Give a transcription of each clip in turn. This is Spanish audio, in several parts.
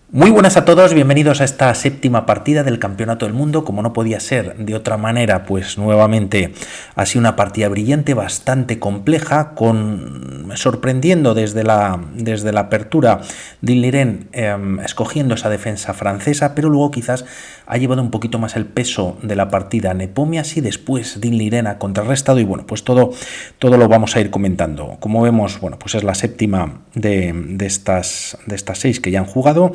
Muy buenas a todos, bienvenidos a esta séptima partida del Campeonato del Mundo. Como no podía ser de otra manera, pues nuevamente ha sido una partida brillante, bastante compleja, sorprendiendo desde la apertura Dinh Liren, escogiendo esa defensa francesa, pero luego quizás ha llevado un poquito más el peso de la partida Nepomniachtchi y después Dinh Liren ha contrarrestado y bueno, pues todo lo vamos a ir comentando. Como vemos, bueno, pues es la séptima de estas 6 que ya han jugado.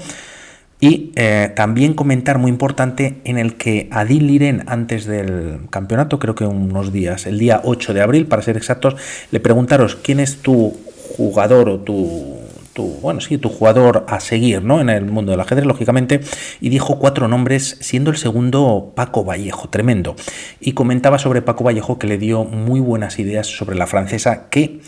Y también comentar muy importante en el que a Dinh Liren antes del campeonato, creo que unos días, el día 8 de abril para ser exactos, le preguntaros quién es tu jugador o tu jugador a seguir, ¿no?, en el mundo del ajedrez, lógicamente, y dijo 4 nombres, siendo el segundo Paco Vallejo, tremendo. Y comentaba sobre Paco Vallejo que le dio muy buenas ideas sobre la francesa que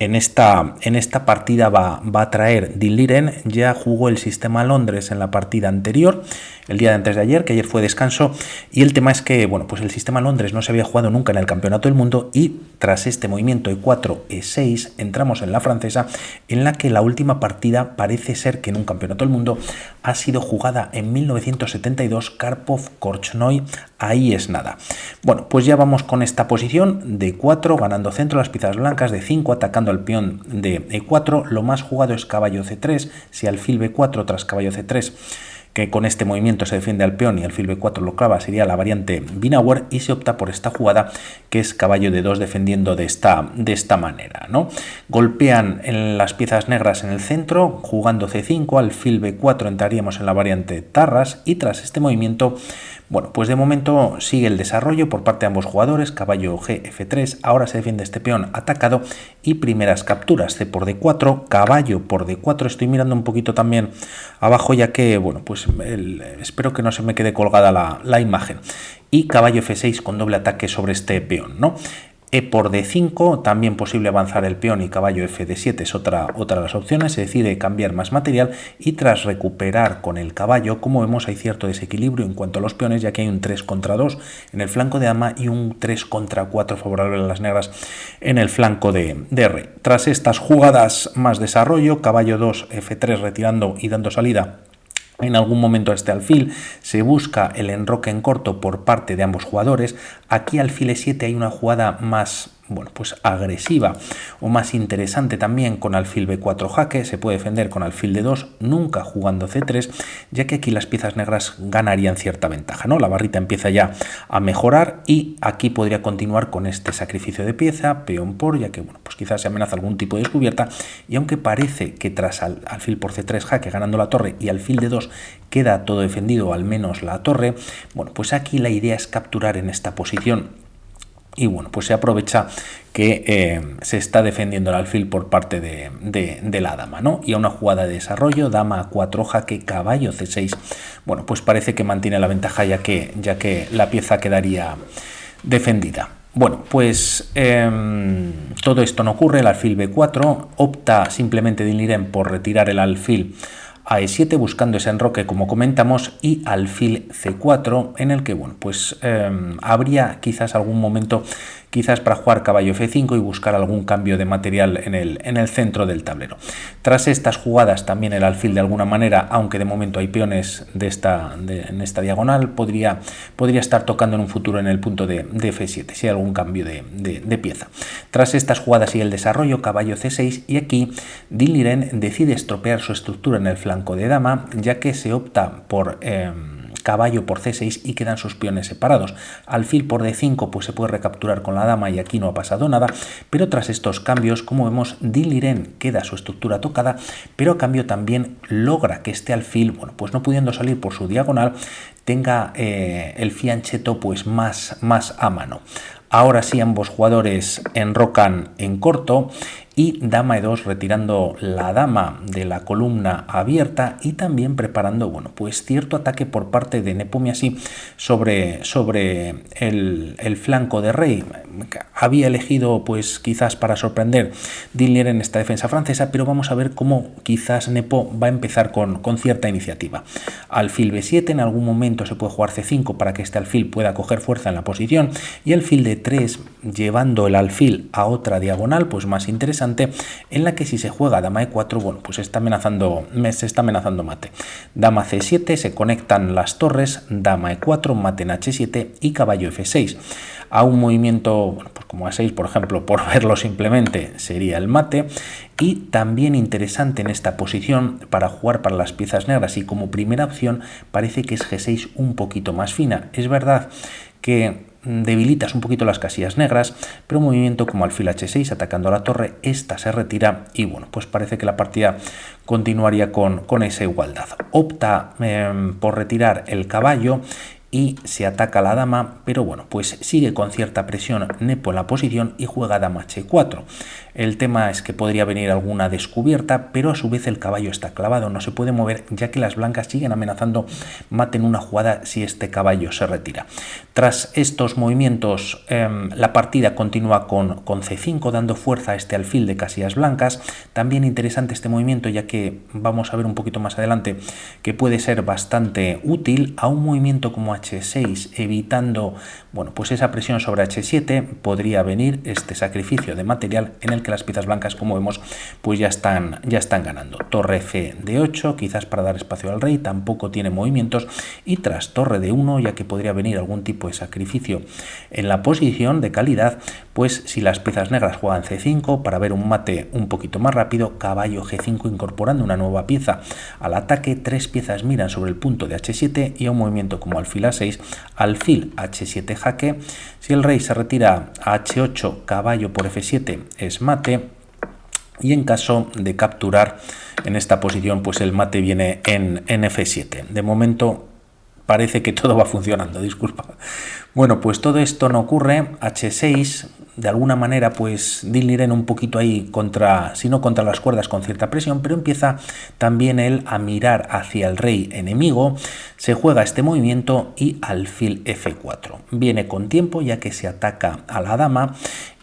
en esta partida va a traer Dinh Liren. Ya jugó el sistema Londres en la partida anterior, el día de antes de ayer, que ayer fue descanso, y el tema es que, bueno, pues el sistema Londres no se había jugado nunca en el Campeonato del Mundo y tras este movimiento E4, E6, entramos en la francesa, en la que la última partida parece ser que en un Campeonato del Mundo ha sido jugada en 1972, Karpov-Korchnoi, ahí es nada. Bueno, pues ya vamos con esta posición de 4, ganando centro, las piezas blancas, de 5, atacando al peón de E4, lo más jugado es caballo C3, si alfil B4 tras caballo C3, que con este movimiento se defiende al peón y alfil B4 lo clava, sería la variante Binauer, y se opta por esta jugada que es caballo D2 defendiendo de esta manera, ¿no? Golpean en las piezas negras en el centro, jugando C5, alfil B4 entraríamos en la variante Tarras, y tras este movimiento, bueno, pues de momento sigue el desarrollo por parte de ambos jugadores, caballo G, F3, ahora se defiende este peón atacado y primeras capturas, C por D4, caballo por D4, estoy mirando un poquito también abajo ya que, bueno, pues espero que no se me quede colgada la imagen, y caballo F6 con doble ataque sobre este peón, ¿no? E por D5, también posible avanzar el peón y caballo F D7 es otra de las opciones, se decide cambiar más material y tras recuperar con el caballo, como vemos hay cierto desequilibrio en cuanto a los peones, ya que hay un 3 contra 2 en el flanco de dama y un 3 contra 4 favorable a las negras en el flanco de rey. Tras estas jugadas más desarrollo, caballo 2, F3 retirando y dando salida en algún momento a este alfil, se busca el enroque en corto por parte de ambos jugadores. Aquí alfil E7 hay una jugada más, bueno, pues agresiva o más interesante también con alfil B4 jaque, se puede defender con alfil D2, nunca jugando C3, ya que aquí las piezas negras ganarían cierta ventaja, ¿no? La barrita empieza ya a mejorar y aquí podría continuar con este sacrificio de pieza, peón por, ya que, bueno, pues quizás se amenaza algún tipo de descubierta, y aunque parece que tras alfil por C3 jaque ganando la torre y alfil D2 queda todo defendido, al menos la torre, bueno, pues aquí la idea es capturar en esta posición. Y bueno, pues se aprovecha que se está defendiendo el alfil por parte de la dama, ¿no? Y a una jugada de desarrollo, dama A4 jaque, caballo C6, bueno, pues parece que mantiene la ventaja ya que la pieza quedaría defendida. Bueno, pues todo esto no ocurre, el alfil B4, opta simplemente Dinh Liren por retirar el alfil a E7 buscando ese enroque como comentamos, y alfil C4 en el que, bueno, pues habría quizás algún momento quizás para jugar caballo F5 y buscar algún cambio de material en el centro del tablero. Tras estas jugadas también el alfil de alguna manera, aunque de momento hay peones en esta diagonal, podría estar tocando en un futuro en el punto de F7 si hay algún cambio de pieza. Tras estas jugadas y el desarrollo, caballo C6, y aquí Dinh Liren decide estropear su estructura en el flanco de dama, ya que se opta por caballo por C6 y quedan sus peones separados. Alfil por D5 pues se puede recapturar con la dama y aquí no ha pasado nada, pero tras estos cambios, como vemos, Dinh Liren queda su estructura tocada, pero a cambio también logra que este alfil, bueno, pues no pudiendo salir por su diagonal, tenga el fianchetto pues más a mano. Ahora sí ambos jugadores enrocan en corto y dama E2 retirando la dama de la columna abierta y también preparando, bueno, pues cierto ataque por parte de Nepomniachtchi sobre el flanco de rey. Había elegido pues quizás para sorprender Dinh Liren en esta defensa francesa, pero vamos a ver cómo quizás Nepo va a empezar con cierta iniciativa. Alfil B7, en algún momento se puede jugar C5 para que este alfil pueda coger fuerza en la posición, y alfil D3 llevando el alfil a otra diagonal pues más interesante, interesante en la que si se juega dama e4, bueno, pues se está amenazando mate. Dama c7, se conectan las torres, dama e4, mate en h7 y caballo f6. A un movimiento, bueno, pues como a6, por ejemplo, por verlo simplemente, sería el mate. Y también interesante en esta posición para jugar para las piezas negras, y como primera opción parece que es g6 un poquito más fina. Es verdad que debilitas un poquito las casillas negras, pero un movimiento como alfil h6 atacando a la torre, esta se retira y bueno, pues parece que la partida continuaría con esa igualdad. Opta por retirar el caballo y se ataca a la dama, pero bueno, pues sigue con cierta presión Nepo en la posición y juega dama h4. El tema es que podría venir alguna descubierta, pero a su vez el caballo está clavado, no se puede mover, ya que las blancas siguen amenazando mate en una jugada si este caballo se retira. Tras estos movimientos, la partida continúa con c5, dando fuerza a este alfil de casillas blancas. También interesante este movimiento, ya que vamos a ver un poquito más adelante que puede ser bastante útil. A un movimiento como h6, evitando, bueno, pues esa presión sobre h7, podría venir este sacrificio de material en el que las piezas blancas, como vemos, pues ya están ganando. Torre c de 8, quizás para dar espacio al rey, tampoco tiene movimientos, y tras torre de 1, ya que podría venir algún tipo de sacrificio en la posición de calidad, pues si las piezas negras juegan c5 para ver un mate un poquito más rápido, caballo g5 incorporando una nueva pieza al ataque, 3 piezas miran sobre el punto de h7 y a un movimiento como alfil a6, alfil h7 jaque. Si el rey se retira a h8, caballo por f7 es mate, y en caso de capturar en esta posición, pues el mate viene en f7. De momento parece que todo va funcionando, disculpa. Bueno, pues todo esto no ocurre. H6, de alguna manera, pues Dinh Liren un poquito ahí si no contra las cuerdas, con cierta presión, pero empieza también él a mirar hacia el rey enemigo. Se juega este movimiento y alfil f4. Viene con tiempo, ya que se ataca a la dama.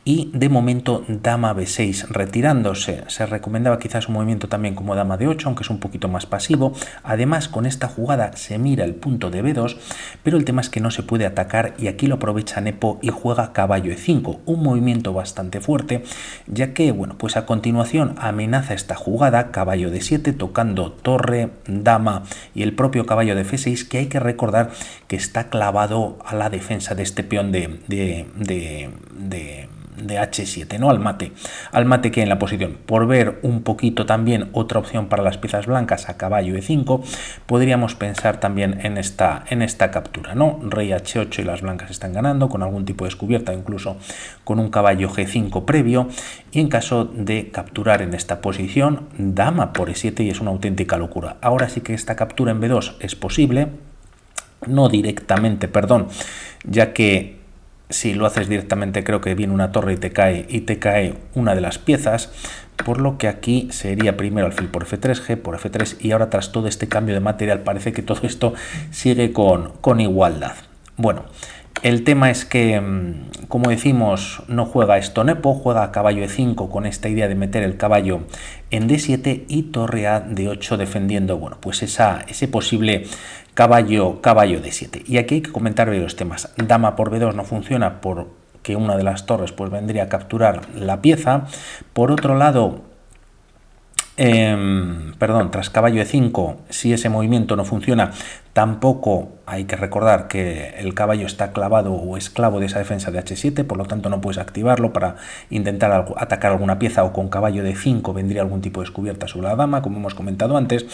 Y de momento dama b6 retirándose. Se recomendaba quizás un movimiento también como dama de 8, aunque es un poquito más pasivo. Además, con esta jugada se mira el punto de b2, pero el tema es que no se puede atacar, y aquí lo aprovecha Nepo y juega caballo e5, un movimiento bastante fuerte, ya que, bueno, pues a continuación amenaza esta jugada, caballo de 7 tocando torre, dama y el propio caballo de f6, que hay que recordar que está clavado a la defensa de este peón de h7, ¿no? Al mate que hay en la posición. Por ver un poquito también otra opción para las piezas blancas, a caballo e5, podríamos pensar también en esta captura, ¿no? Rey h8 y las blancas están ganando con algún tipo de descubierta, incluso con un caballo g5 previo, y en caso de capturar en esta posición, dama por e7, y es una auténtica locura. Ahora sí que esta captura en b2 es posible, no directamente, perdón, ya que si lo haces directamente creo que viene una torre y te cae una de las piezas, por lo que aquí sería primero alfil por f3, g por f3, y ahora tras todo este cambio de material parece que todo esto sigue con igualdad. Bueno, el tema es que, como decimos, no juega esto Nepo, juega caballo e5 con esta idea de meter el caballo en d7 y torre a d8 defendiendo, bueno, pues ese posible caballo d7. Y aquí hay que comentar varios temas. Dama por b2 no funciona porque una de las torres pues vendría a capturar la pieza. Por otro lado, tras caballo e5, si ese movimiento no funciona, tampoco hay que recordar que el caballo está clavado o esclavo de esa defensa de h7, por lo tanto no puedes activarlo para intentar atacar alguna pieza, o con caballo de 5 vendría algún tipo de descubierta sobre la dama, como hemos comentado antes,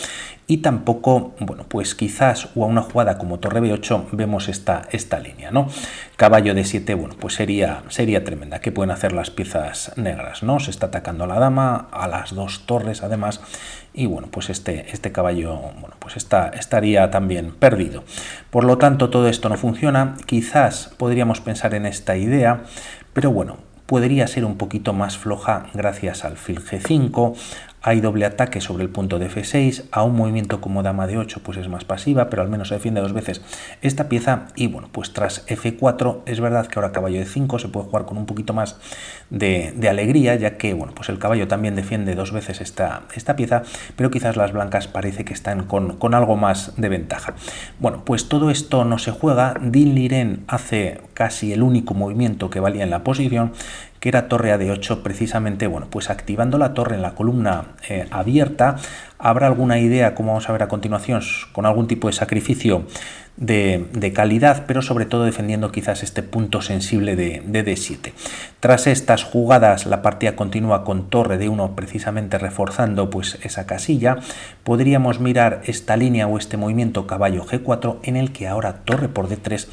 y tampoco, bueno, pues quizás o a una jugada como torre b8 vemos esta línea, ¿no? Caballo de 7, bueno, pues sería tremenda. ¿Qué pueden hacer las piezas negras, no? Se está atacando a la dama, a las dos torres además, y bueno, pues este caballo, bueno, pues estaría también perdido. Por lo tanto, todo esto no funciona. Quizás podríamos pensar en esta idea, pero bueno, podría ser un poquito más floja gracias al alfil g5. Hay doble ataque sobre el punto de f6, a un movimiento como dama de 8 pues es más pasiva, pero al menos se defiende dos veces esta pieza, y bueno, pues tras f4 es verdad que ahora caballo de 5 se puede jugar con un poquito más de alegría, ya que, bueno, pues el caballo también defiende dos veces esta pieza, pero quizás las blancas parece que están con algo más de ventaja. Bueno, pues todo esto no se juega. Dinh Liren hace casi el único movimiento que valía en la posición, que era torre a d8, precisamente, bueno, pues activando la torre en la columna abierta. Habrá alguna idea, como vamos a ver a continuación, con algún tipo de sacrificio de calidad, pero sobre todo defendiendo quizás este punto sensible de d7. Tras estas jugadas, la partida continúa con torre d1, precisamente reforzando pues esa casilla. Podríamos mirar esta línea o este movimiento caballo g4, en el que ahora torre por d3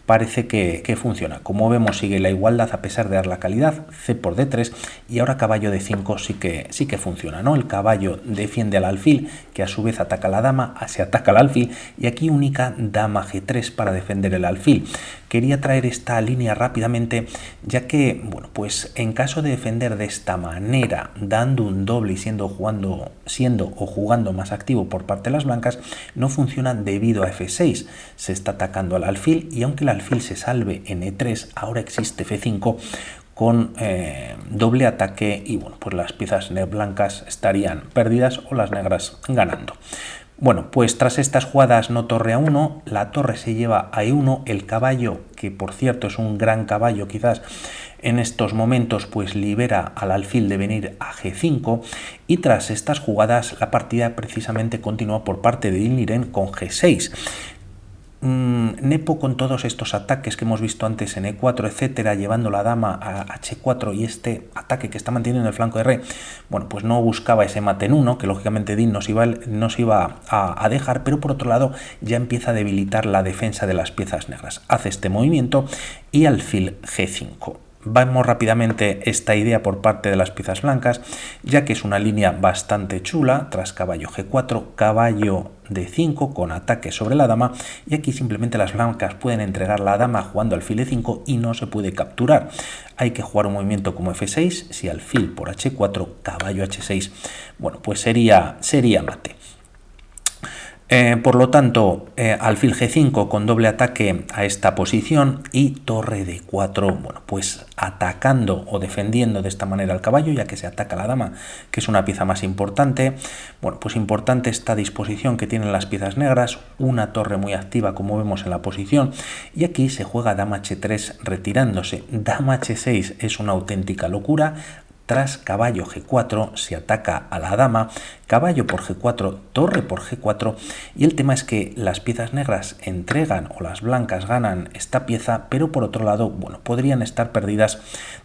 parece que funciona. Como vemos, sigue la igualdad a pesar de dar la calidad, c por d3, y ahora caballo d5 sí que funciona, ¿no? El caballo defiende al alfil, que a su vez ataca a la dama, se ataca al alfil, y aquí única dama g3 para defender el alfil. Quería traer esta línea rápidamente, ya que, bueno, pues en caso de defender de esta manera, dando un doble y siendo o jugando más activo por parte de las blancas, no funciona debido a f6. Se está atacando al alfil, y aunque el alfil se salve en e3, ahora existe f5 con doble ataque, y bueno, pues las piezas blancas estarían perdidas o las negras ganando. Bueno, pues tras estas jugadas no torre a 1, la torre se lleva a e1, el caballo, que por cierto es un gran caballo quizás en estos momentos, pues libera al alfil de venir a g5, y tras estas jugadas la partida precisamente continúa por parte de Dinh-Liren con g6. Nepo, con todos estos ataques que hemos visto antes en e4, etcétera, llevando la dama a h4 y este ataque que está manteniendo en el flanco de re, bueno, pues no buscaba ese mate en 1, que lógicamente Din nos iba a dejar, pero por otro lado ya empieza a debilitar la defensa de las piezas negras. Hace este movimiento y alfil g5. Vamos rápidamente esta idea por parte de las piezas blancas, ya que es una línea bastante chula. Tras caballo g4, caballo d5 con ataque sobre la dama, y aquí simplemente las blancas pueden entregar la dama jugando alfil e5 y no se puede capturar. Hay que jugar un movimiento como f6, si alfil por h4, caballo h6, bueno, pues sería mate. Por lo tanto, alfil g5 con doble ataque a esta posición, y torre d4, bueno, pues atacando o defendiendo de esta manera al caballo, ya que se ataca a la dama, que es una pieza más importante. Bueno, pues importante esta disposición que tienen las piezas negras, una torre muy activa como vemos en la posición, y aquí se juega dama h3 retirándose. Dama h6 es una auténtica locura. Tras caballo g4 se ataca a la dama, caballo por g4, torre por g4, y el tema es que las piezas negras entregan o las blancas ganan esta pieza, pero por otro lado, bueno, podrían estar perdidas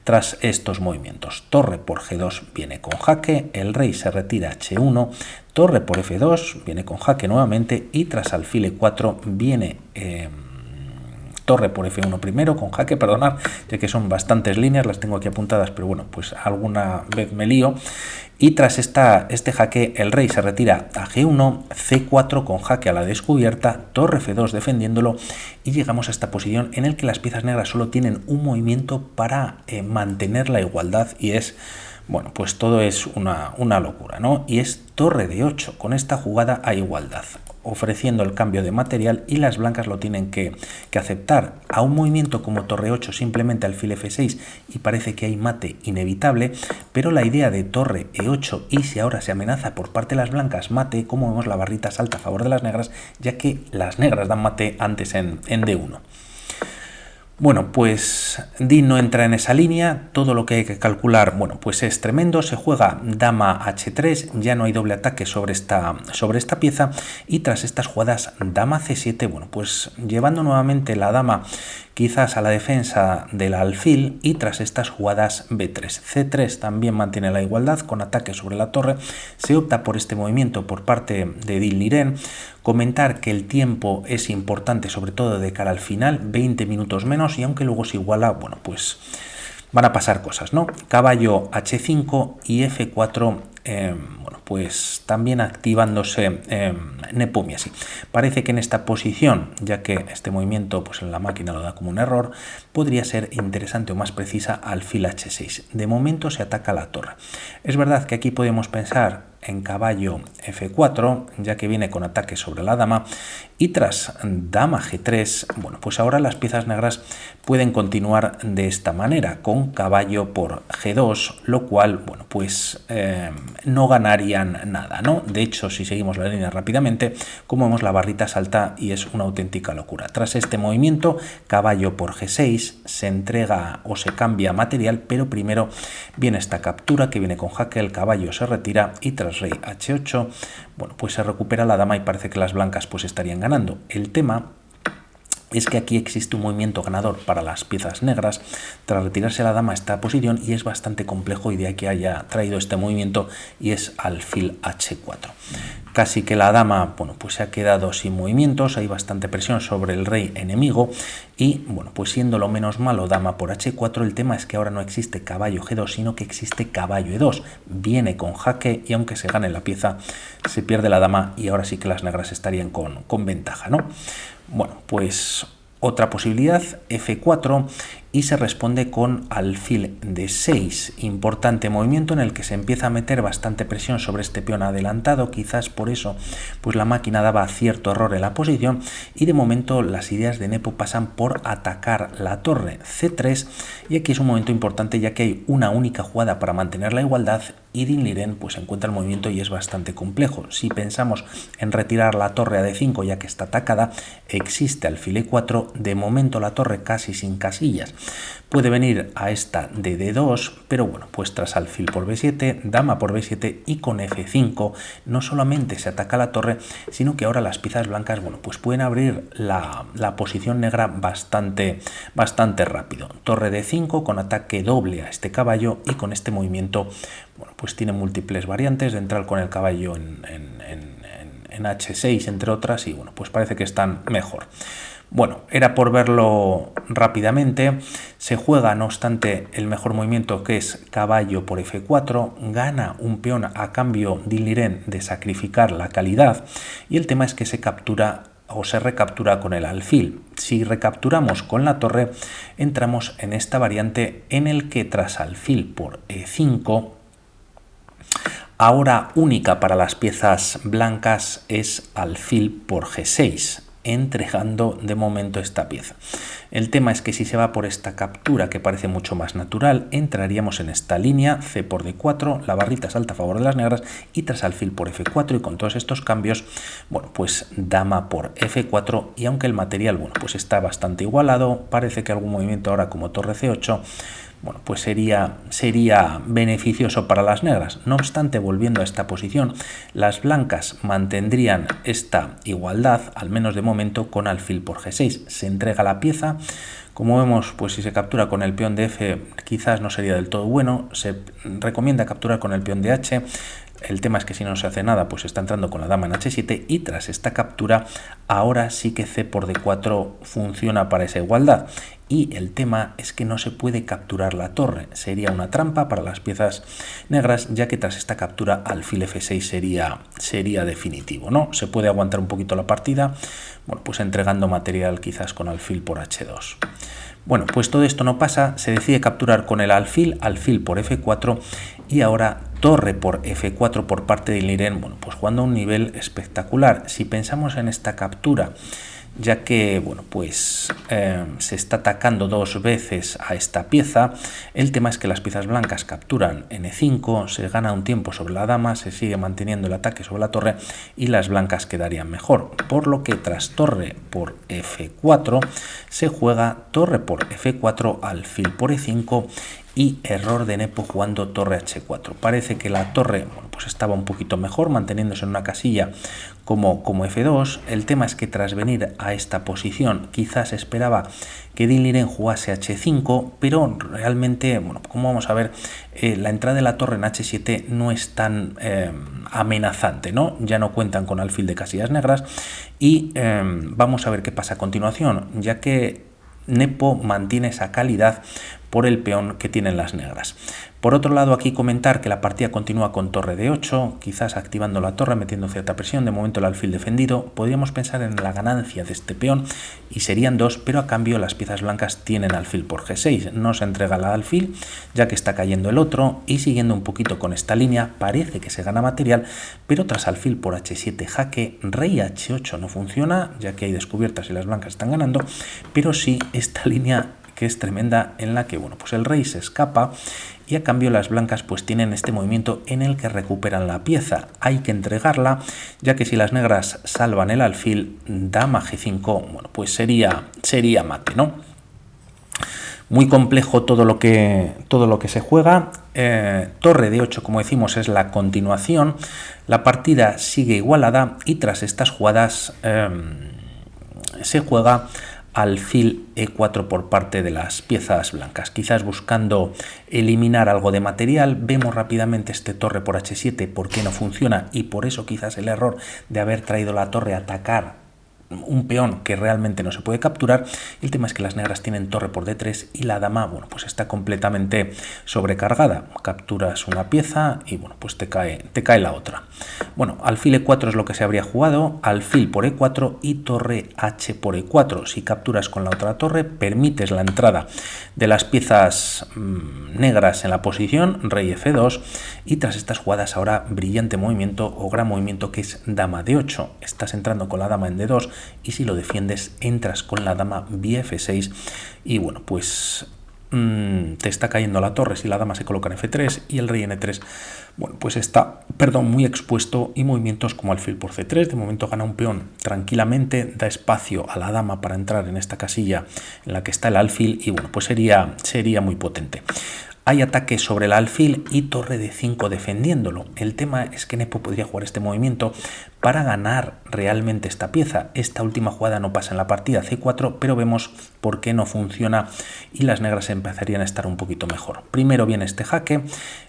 tras estos movimientos. Torre por g2 viene con jaque, el rey se retira a h1, torre por f2 viene con jaque nuevamente, y tras alfil e4 viene torre por f1 primero con jaque, perdonad, ya que son bastantes líneas, las tengo aquí apuntadas, pero bueno, pues alguna vez me lío. Y tras este jaque, el rey se retira a g1, c4 con jaque a la descubierta, torre f2 defendiéndolo, y llegamos a esta posición en la que las piezas negras solo tienen un movimiento para mantener la igualdad, y es, bueno, pues todo es una locura, ¿no? Y es torre de 8, con esta jugada a igualdad, ofreciendo el cambio de material, y las blancas lo tienen que aceptar. A un movimiento como torre 8 simplemente alfil f6 y parece que hay mate inevitable, pero la idea de torre e8, y si ahora se amenaza por parte de las blancas mate, como vemos la barrita salta a favor de las negras, ya que las negras dan mate antes en d1. Bueno, pues Din no entra en esa línea, todo lo que hay que calcular, bueno, pues es tremendo. Se juega dama h3, ya no hay doble ataque sobre esta pieza, y tras estas jugadas dama c7, bueno, pues llevando nuevamente la dama quizás a la defensa del alfil, y tras estas jugadas b3, c3 también mantiene la igualdad con ataque sobre la torre. Se opta por este movimiento por parte de Dinh-Liren. Comentar que el tiempo es importante, sobre todo de cara al final, 20 minutos menos, y aunque luego se iguala, bueno, pues van a pasar cosas, ¿no? Caballo h5 y f4, bueno, pues también activándose Nepo Miesi. Parece que en esta posición, ya que este movimiento pues en la máquina lo da como un error, podría ser interesante o más precisa alfil h6. De momento se ataca la torre. Es verdad que aquí podemos pensar en caballo F4, ya que viene con ataque sobre la dama, y tras dama G3, bueno, pues ahora las piezas negras pueden continuar de esta manera, con caballo por G2, lo cual, bueno, pues no ganarían nada, ¿no? De hecho, si seguimos la línea rápidamente, como vemos, la barrita salta y es una auténtica locura. Tras este movimiento, caballo por G6, se entrega o se cambia material, pero primero viene esta captura que viene con jaque, el caballo se retira y tras rey H8, bueno, pues se recupera la dama y parece que las blancas pues estarían ganando. El tema es que aquí existe un movimiento ganador para las piezas negras tras retirarse la dama a esta posición y es bastante complejo y de ahí que haya traído este movimiento y es alfil H4. Casi que la dama, bueno, pues se ha quedado sin movimientos, hay bastante presión sobre el rey enemigo y, bueno, pues siendo lo menos malo dama por H4, el tema es que ahora no existe caballo G2, sino que existe caballo E2. Viene con jaque y aunque se gane la pieza, se pierde la dama y ahora sí que las negras estarían con ventaja, ¿no? Bueno, pues otra posibilidad, F4, y se responde con alfil D6. Importante movimiento en el que se empieza a meter bastante presión sobre este peón adelantado, quizás por eso pues la máquina daba cierto error en la posición y de momento las ideas de Nepo pasan por atacar la torre C3 y aquí es un momento importante ya que hay una única jugada para mantener la igualdad y Dinh Liren pues encuentra el movimiento y es bastante complejo. Si pensamos en retirar la torre a D5 ya que está atacada, existe alfil E4, de momento la torre casi sin casillas. Puede venir a esta de D2, pero bueno, pues tras alfil por B7, dama por B7 y con F5, no solamente se ataca la torre, sino que ahora las piezas blancas, bueno, pues pueden abrir la posición negra bastante rápido. Torre D5 con ataque doble a este caballo y con este movimiento, bueno, pues tiene múltiples variantes de entrar con el caballo en H6, entre otras, y bueno, pues parece que están mejor. Bueno, era por verlo rápidamente, se juega no obstante el mejor movimiento que es caballo por F4, gana un peón a cambio Dinh Liren de sacrificar la calidad y el tema es que se captura o se recaptura con el alfil. Si recapturamos con la torre entramos en esta variante en el que tras alfil por E5, ahora única para las piezas blancas es alfil por G6. Entregando de momento esta pieza. El tema es que si se va por esta captura que parece mucho más natural, entraríamos en esta línea C por D4, la barrita salta a favor de las negras y tras alfil por F4 y con todos estos cambios, bueno, pues dama por F4 y aunque el material, bueno, pues está bastante igualado, parece que algún movimiento ahora como torre C8, bueno, pues sería beneficioso para las negras. No obstante, volviendo a esta posición, las blancas mantendrían esta igualdad, al menos de momento, con alfil por G6. Se entrega la pieza. Como vemos, pues si se captura con el peón de F, quizás no sería del todo bueno. Se recomienda capturar con el peón de H. El tema es que si no se hace nada, pues está entrando con la dama en H7 y tras esta captura, ahora sí que C por D4 funciona para esa igualdad. Y el tema es que no se puede capturar la torre, sería una trampa para las piezas negras, ya que tras esta captura alfil F6 sería definitivo, ¿no? Se puede aguantar un poquito la partida, bueno, pues entregando material quizás con alfil por H2. Bueno, pues todo esto no pasa, se decide capturar con el alfil por F4 y ahora torre por F4 por parte de Dinh Liren, bueno, pues jugando a un nivel espectacular. Si pensamos en esta captura, ya que bueno, pues se está atacando dos veces a esta pieza, el tema es que las piezas blancas capturan en E5, se gana un tiempo sobre la dama, se sigue manteniendo el ataque sobre la torre y las blancas quedarían mejor, por lo que tras torre por F4 se juega torre por F4, alfil por E5 y error de Nepo jugando torre H4. Parece que la torre, bueno, pues estaba un poquito mejor, manteniéndose en una casilla como F2. El tema es que tras venir a esta posición quizás esperaba que Dinh Liren jugase H5, pero realmente, bueno, como vamos a ver, la entrada de la torre en H7 no es tan amenazante, ¿no? Ya no cuentan con alfil de casillas negras y vamos a ver qué pasa a continuación, ya que Nepo mantiene esa calidad, por el peón que tienen las negras. Por otro lado, aquí comentar que la partida continúa con torre de 8, quizás activando la torre, metiendo cierta presión. De momento el alfil defendido. Podríamos pensar en la ganancia de este peón y serían 2, pero a cambio las piezas blancas tienen alfil por G6. No se entrega la alfil, ya que está cayendo el otro, y siguiendo un poquito con esta línea, parece que se gana material, pero tras alfil por H7 jaque, rey H8 no funciona, ya que hay descubiertas y las blancas están ganando, pero sí esta línea que es tremenda, en la que bueno, pues el rey se escapa y a cambio las blancas pues tienen este movimiento en el que recuperan la pieza. Hay que entregarla, ya que si las negras salvan el alfil, dama G5, bueno, pues sería mate, ¿no? Muy complejo todo lo que se juega. Torre de 8, como decimos, es la continuación. La partida sigue igualada y tras estas jugadas se juega alfil E4 por parte de las piezas blancas, quizás buscando eliminar algo de material. Vemos rápidamente este torre por H7, por qué no funciona, y por eso quizás el error de haber traído la torre a atacar un peón que realmente no se puede capturar. El tema es que las negras tienen torre por D3 y la dama, bueno, pues está completamente sobrecargada. Capturas una pieza y bueno, pues te cae la otra. Bueno, alfil E4 es lo que se habría jugado, alfil por E4 y torre H por E4. Si capturas con la otra torre, permites la entrada de las piezas negras en la posición, rey F2, y tras estas jugadas ahora brillante movimiento o gran movimiento que es dama D8. Estás entrando con la dama en D2 y si lo defiendes entras con la dama vía F6 y bueno, pues te está cayendo la torre si la dama se coloca en F3 y el rey en E3, bueno, pues está, muy expuesto, y movimientos como alfil por C3, de momento gana un peón tranquilamente, da espacio a la dama para entrar en esta casilla en la que está el alfil y bueno, pues sería muy potente. Hay ataque sobre el alfil y torre de 5 defendiéndolo. El tema es que Nepo podría jugar este movimiento para ganar realmente esta pieza. Esta última jugada no pasa en la partida, C4, pero vemos por qué no funciona y las negras empezarían a estar un poquito mejor. Primero viene este jaque,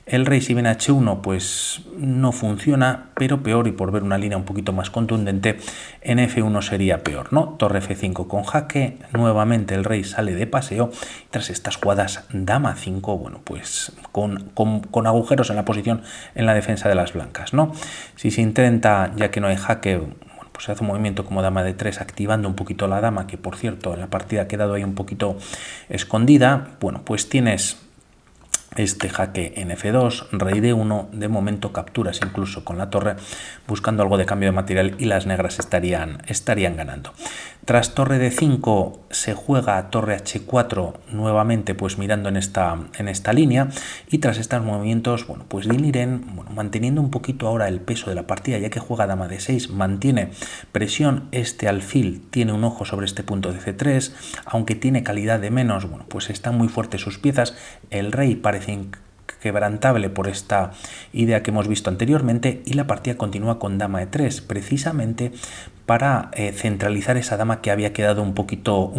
el rey si viene a H1 pues no funciona, pero peor, y por ver una línea un poquito más contundente, en F1 sería peor, ¿no? Torre F5 con jaque, nuevamente el rey sale de paseo, tras estas jugadas dama 5, bueno, pues con agujeros en la posición en la defensa de las blancas, ¿no? Si se intenta, ya que no hay jaque, bueno, pues se hace un movimiento como dama de 3 activando un poquito la dama, que por cierto en la partida ha quedado ahí un poquito escondida. Bueno, pues tienes este jaque en F2, rey D1, de momento capturas incluso con la torre, buscando algo de cambio de material, y las negras estarían ganando. Tras torre D5 se juega torre H4, nuevamente pues mirando en esta línea, y tras estos movimientos, bueno, pues Diniren, bueno, manteniendo un poquito ahora el peso de la partida, ya que juega dama D6, mantiene presión. Este alfil tiene un ojo sobre este punto de C3, aunque tiene calidad de menos, bueno, pues están muy fuertes sus piezas. El rey parece inquebrantable por esta idea que hemos visto anteriormente, y la partida continúa con dama E3, precisamente para centralizar esa dama que había quedado un poquito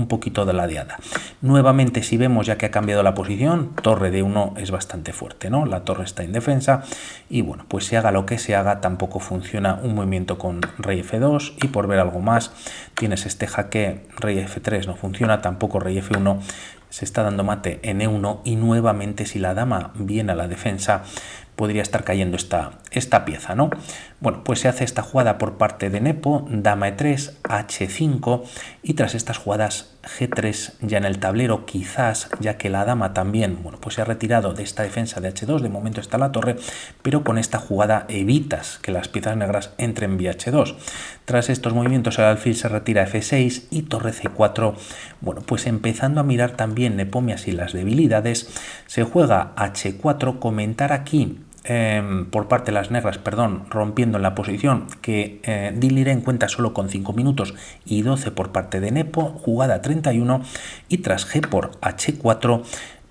ladeada. Nuevamente, si vemos, ya que ha cambiado la posición, torre D1 es bastante fuerte, ¿no? La torre está indefensa y bueno, pues se haga lo que se haga, tampoco funciona un movimiento con rey F2, y por ver algo más, tienes este jaque, rey F3 no funciona, tampoco rey F1, se está dando mate en E1, y nuevamente si la dama viene a la defensa podría estar cayendo esta pieza, ¿no? Bueno, pues se hace esta jugada por parte de Nepo, dama E3, H5, y tras estas jugadas G3 ya en el tablero, quizás, ya que la dama también, bueno, pues se ha retirado de esta defensa de H2, de momento está la torre, pero con esta jugada evitas que las piezas negras entren vía H2. Tras estos movimientos el alfil se retira a F6 y torre C4, bueno, pues empezando a mirar también Nepomias y las debilidades, se juega H4, comentar aquí por parte de las negras, rompiendo en la posición, que Diniren cuenta solo con 5 minutos y 12 por parte de Nepo, jugada 31, y tras G por H4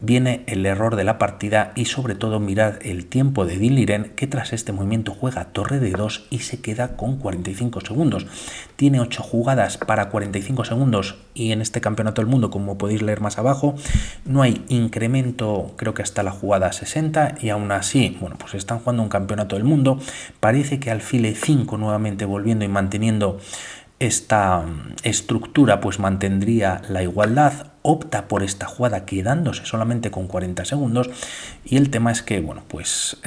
viene el error de la partida, y sobre todo mirar el tiempo de Diniren, que tras este movimiento juega torre de 2 y se queda con 45 segundos. Tiene 8 jugadas para 45 segundos, y en este campeonato del mundo, como podéis leer más abajo, no hay incremento, creo que hasta la jugada 60, y aún así, bueno, pues están jugando un campeonato del mundo. Parece que alfil E5 nuevamente volviendo y manteniendo esta estructura, pues mantendría la igualdad. opta por esta jugada quedándose solamente con 40 segundos, y el tema es que, bueno, pues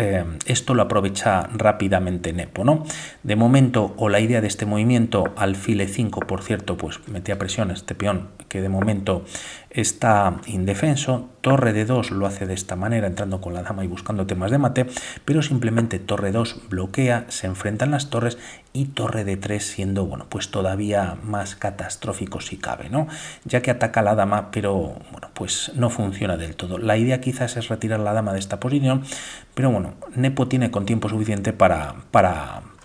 esto lo aprovecha rápidamente Nepo, ¿no? De momento, o la idea de este movimiento, alfil e5, por cierto, pues metía presión este peón que de momento está indefenso, torre de 2 lo hace de esta manera, entrando con la dama y buscando temas de mate, pero simplemente torre 2 bloquea, se enfrentan las torres, y torre de 3 siendo, bueno, pues todavía más catastrófico si cabe, ¿no? Ya que ataca a la dama, pero bueno, pues no funciona del todo. La idea quizás es retirar la dama de esta posición, pero bueno, Nepo tiene con tiempo suficiente para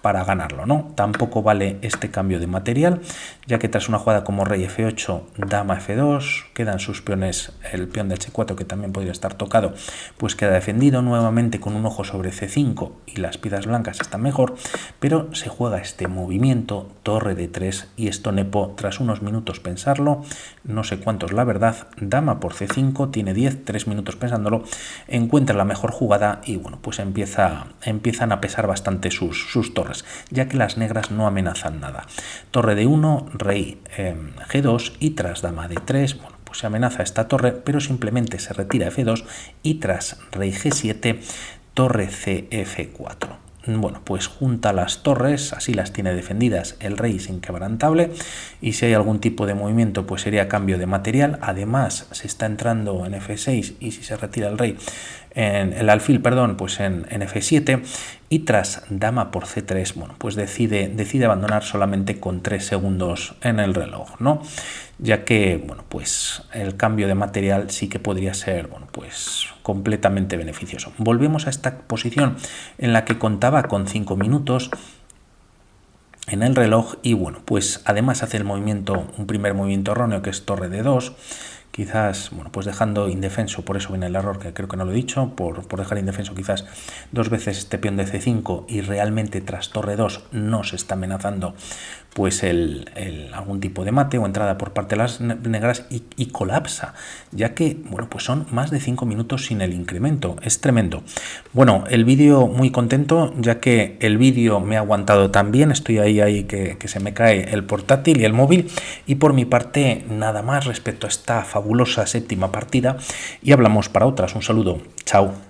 ganarlo, ¿no? Tampoco vale este cambio de material, ya que tras una jugada como rey f8, dama f2, quedan sus peones, el peón de h4 que también podría estar tocado, pues queda defendido nuevamente con un ojo sobre c5 y las piezas blancas están mejor, pero se juega este movimiento, torre de 3, y esto Nepo, tras unos minutos pensarlo, no sé cuántos la verdad, dama por c5, tiene 10, 3 minutos pensándolo, encuentra la mejor jugada y bueno, pues empiezan a pesar bastante sus torres, ya que las negras no amenazan nada. Torre de 1, rey g2, y tras dama de 3, bueno, pues se amenaza esta torre, pero simplemente se retira f2, y tras rey g7, torre cf4. Bueno, pues junta las torres, así las tiene defendidas el rey es inquebrantable, y si hay algún tipo de movimiento pues sería cambio de material. Además se está entrando en f6, y si se retira el rey, en el alfil, perdón, pues en f7, y tras dama por c3, bueno, pues decide abandonar solamente con 3 segundos en el reloj, ¿no? Ya que, bueno, pues el cambio de material sí que podría ser, bueno, pues completamente beneficioso. Volvemos a esta posición en la que contaba con 5 minutos en el reloj, y bueno, pues además hace el movimiento, un primer movimiento erróneo, que es torre de 2, quizás, bueno, pues dejando indefenso, por eso viene el error, que creo que no lo he dicho, por dejar indefenso quizás 2 veces este peón de c5, y realmente tras torre 2 no se está amenazando pues algún tipo de mate o entrada por parte de las negras, y colapsa, ya que, bueno, pues son más de 5 minutos sin el incremento, es tremendo. Bueno, el vídeo muy contento, ya que el vídeo me ha aguantado tan bien, estoy ahí que se me cae el portátil y el móvil, y por mi parte nada más respecto a esta fabulosa séptima partida, y hablamos para otras. Un saludo, chao.